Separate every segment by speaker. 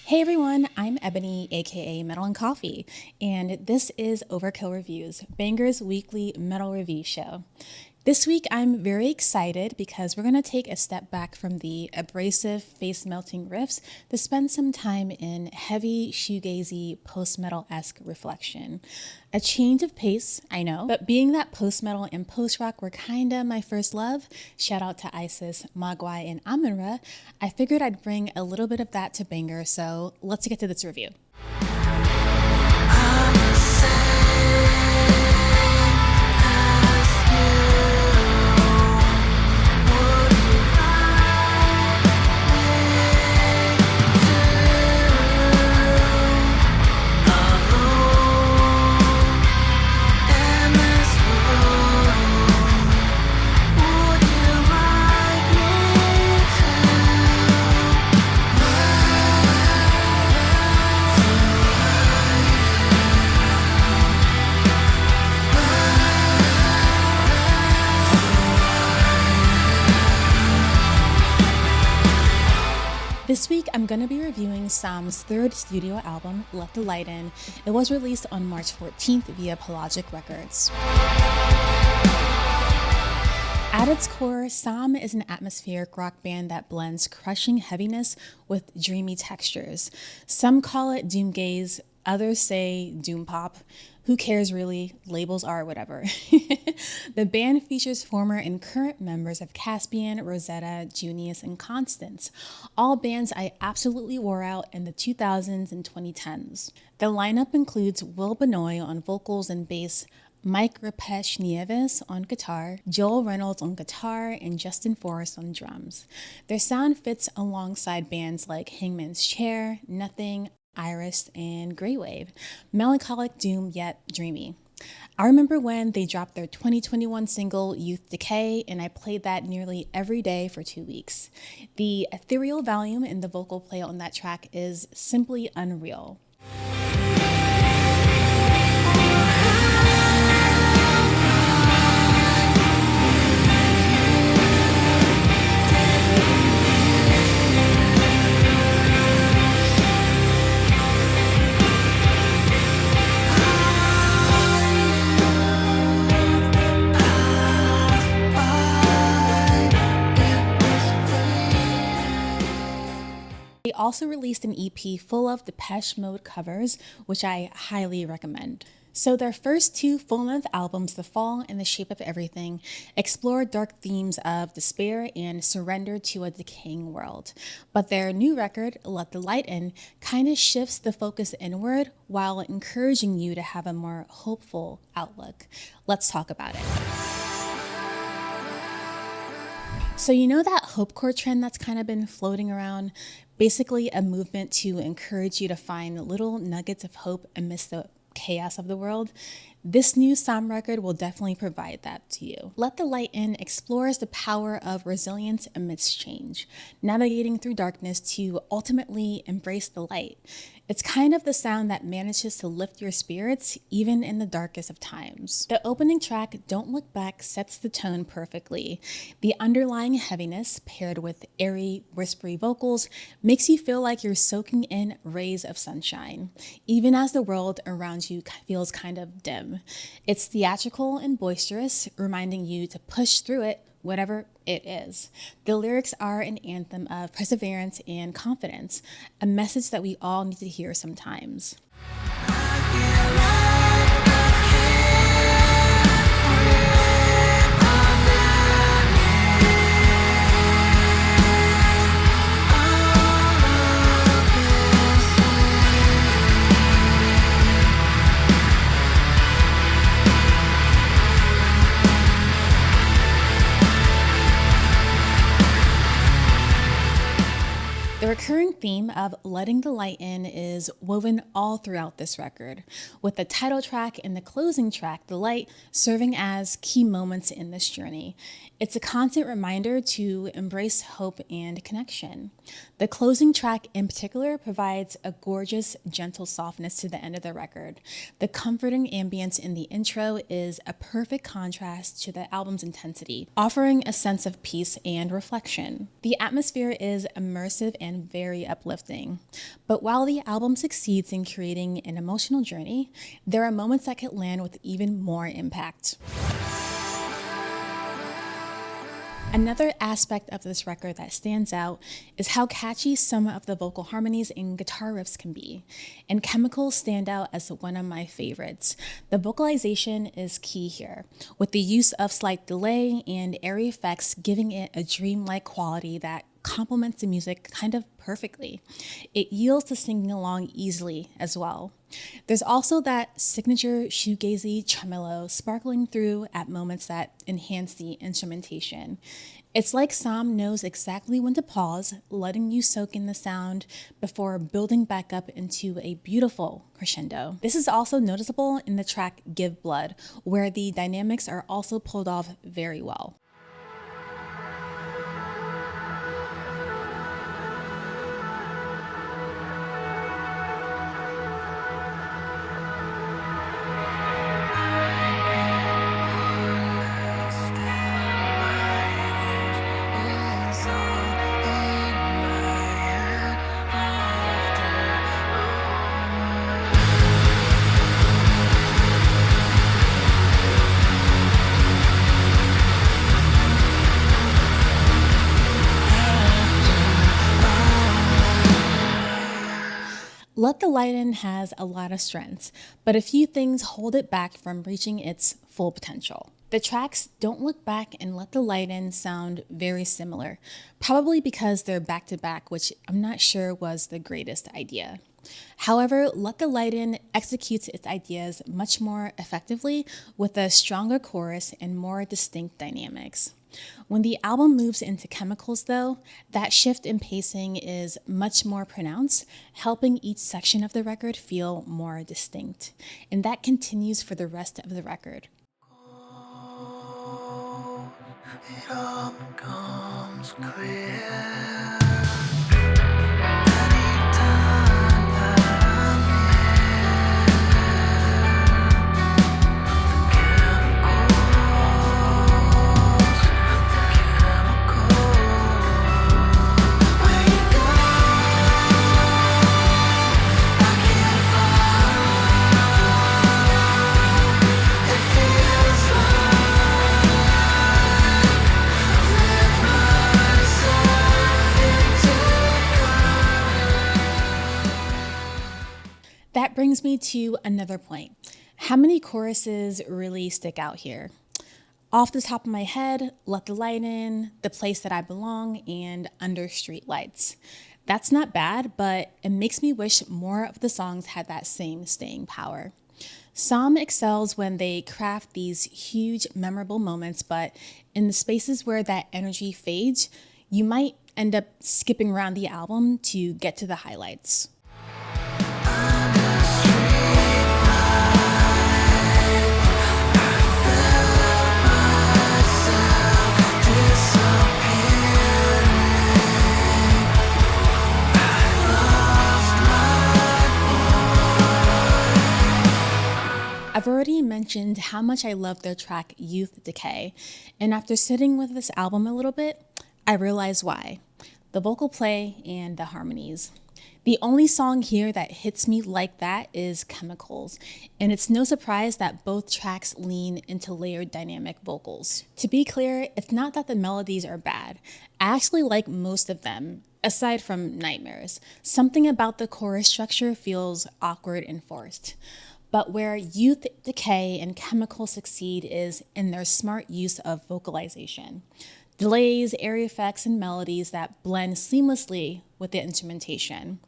Speaker 1: Hey everyone, I'm Ebony, aka Metal and Coffee, and this is Overkill Reviews, Banger's weekly metal review show. This week I'm very excited because we're going to take a step back from the abrasive, face-melting riffs to spend some time in heavy, shoegazy, post-metal-esque reflection. A change of pace, I know, but being that post-metal and post-rock were kinda my first love, shout out to Isis, Mogwai, and Amun-Ra, I figured I'd bring a little bit of that to Banger, so let's get to this review. This week, I'm going to be reviewing SOM's third studio album, Let the Light In. It was released on March 14th via Pelagic Records. At its core, SOM is an atmospheric rock band that blends crushing heaviness with dreamy textures. Some call it doomgaze, others say doom pop. Who cares really? Labels are whatever. The band features former and current members of Caspian, Rosetta, Junius, and Constance, all bands I absolutely wore out in the 2000s and 2010s. The lineup includes Will Benoit on vocals and bass, Mike Rapesh Nieves on guitar, Joel Reynolds on guitar, and Justin Forrest on drums. Their sound fits alongside bands like Hangman's Chair, Nothing, Iris, and Grey Wave. Melancholic doom yet dreamy. I remember when they dropped their 2021 single Youth Decay, and I played that nearly every day for 2 weeks. The ethereal volume in the vocal play on that track is simply unreal. They also released an EP full of Depeche Mode covers, which I highly recommend. So their first two full-length albums, The Fall and The Shape of Everything, explore dark themes of despair and surrender to a decaying world. But their new record, Let the Light In, kind of shifts the focus inward while encouraging you to have a more hopeful outlook. Let's talk about it. So you know that hopecore trend that's kind of been floating around? Basically a movement to encourage you to find little nuggets of hope amidst the chaos of the world. This new SOM record will definitely provide that to you. Let the Light In explores the power of resilience amidst change, navigating through darkness to ultimately embrace the light. It's kind of the sound that manages to lift your spirits even in the darkest of times. The opening track, Don't Look Back, sets the tone perfectly. The underlying heaviness, paired with airy, whispery vocals, makes you feel like you're soaking in rays of sunshine, even as the world around you feels kind of dim. It's theatrical and boisterous, reminding you to push through it, whatever it is. The lyrics are an anthem of perseverance and confidence, a message that we all need to hear sometimes. The recurring theme of letting the light in is woven all throughout this record, with the title track and the closing track, The Light, serving as key moments in this journey. It's a constant reminder to embrace hope and connection. The closing track in particular provides a gorgeous, gentle softness to the end of the record. The comforting ambience in the intro is a perfect contrast to the album's intensity, offering a sense of peace and reflection. The atmosphere is immersive and very uplifting. But while the album succeeds in creating an emotional journey, there are moments that could land with even more impact. Another aspect of this record that stands out is how catchy some of the vocal harmonies and guitar riffs can be, and Chemicals stand out as one of my favorites. The vocalization is key here, with the use of slight delay and airy effects giving it a dreamlike quality that complements the music kind of perfectly. It yields to singing along easily as well. There's also that signature shoegazy tremolo sparkling through at moments that enhance the instrumentation. It's like SOM knows exactly when to pause, letting you soak in the sound before building back up into a beautiful crescendo. This is also noticeable in the track Give Blood, where the dynamics are also pulled off very well. Let the Light In has a lot of strengths, but a few things hold it back from reaching its full potential. The tracks Don't Look Back and Let the Light In sound very similar, probably because they're back-to-back, which I'm not sure was the greatest idea. However, Let the Light In executes its ideas much more effectively with a stronger chorus and more distinct dynamics. When the album moves into Chemicals, though, that shift in pacing is much more pronounced, helping each section of the record feel more distinct. And that continues for the rest of the record.
Speaker 2: It all becomes clear.
Speaker 1: That brings me to another point. How many choruses really stick out here? Off the top of my head, Let the Light In, The Place That I Belong, and Under Street Lights. That's not bad, but it makes me wish more of the songs had that same staying power. SOM excels when they craft these huge, memorable moments, but in the spaces where that energy fades, you might end up skipping around the album to get to the highlights. I've already mentioned how much I love their track Youth Decay, and after sitting with this album a little bit, I realized why. The vocal play and the harmonies. The only song here that hits me like that is Chemicals, and it's no surprise that both tracks lean into layered dynamic vocals. To be clear, it's not that the melodies are bad. I actually like most of them, aside from Nightmares. Something about the chorus structure feels awkward and forced. But where Youth Decay and Chemicals succeed is in their smart use of vocalization. Delays, airy effects, and melodies that blend seamlessly with the instrumentation.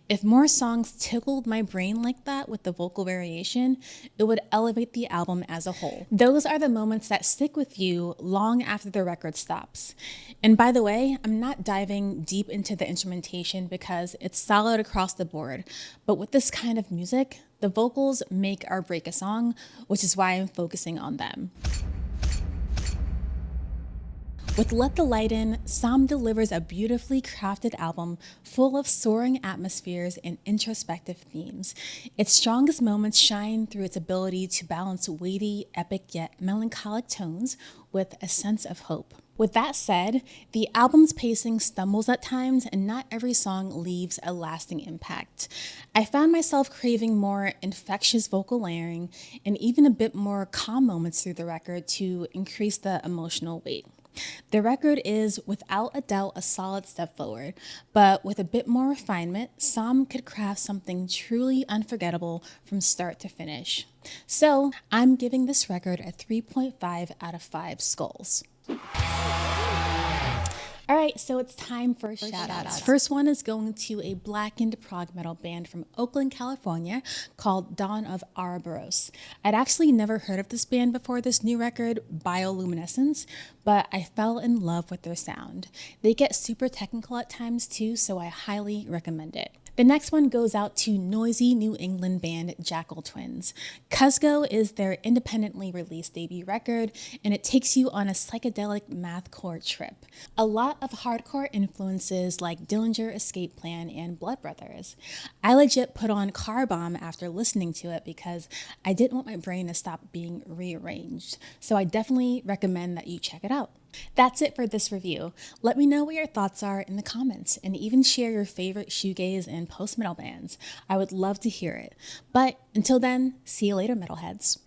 Speaker 1: If more songs tickled my brain like that with the vocal variation, it would elevate the album as a whole. Those are the moments that stick with you long after the record stops. And by the way, I'm not diving deep into the instrumentation because it's solid across the board, but with this kind of music, the vocals make or break a song, which is why I'm focusing on them. With Let the Light In, SOM delivers a beautifully crafted album full of soaring atmospheres and introspective themes. Its strongest moments shine through its ability to balance weighty, epic yet melancholic tones with a sense of hope. With that said, the album's pacing stumbles at times and not every song leaves a lasting impact. I found myself craving more infectious vocal layering and even a bit more calm moments through the record to increase the emotional weight. The record is without a doubt a solid step forward, but with a bit more refinement, SOM could craft something truly unforgettable from start to finish. So I'm giving this record a 3.5 out of 5 skulls. All right, so it's time for shout-outs. First one is going to a blackened prog metal band from Oakland, California called Dawn of Ouroboros. I'd actually never heard of this band before this new record, Bioluminescence, but I fell in love with their sound. They get super technical at times too, so I highly recommend it. The next one goes out to noisy New England band Jackal Twins. Cuzco is their independently released debut record, and it takes you on a psychedelic mathcore trip. A lot of hardcore influences like Dillinger Escape Plan and Blood Brothers. I legit put on Car Bomb after listening to it because I didn't want my brain to stop being rearranged. So I definitely recommend that you check it out. That's it for this review. Let me know what your thoughts are in the comments and even share your favorite shoegaze and post-metal bands. I would love to hear it. But until then, see you later, metalheads.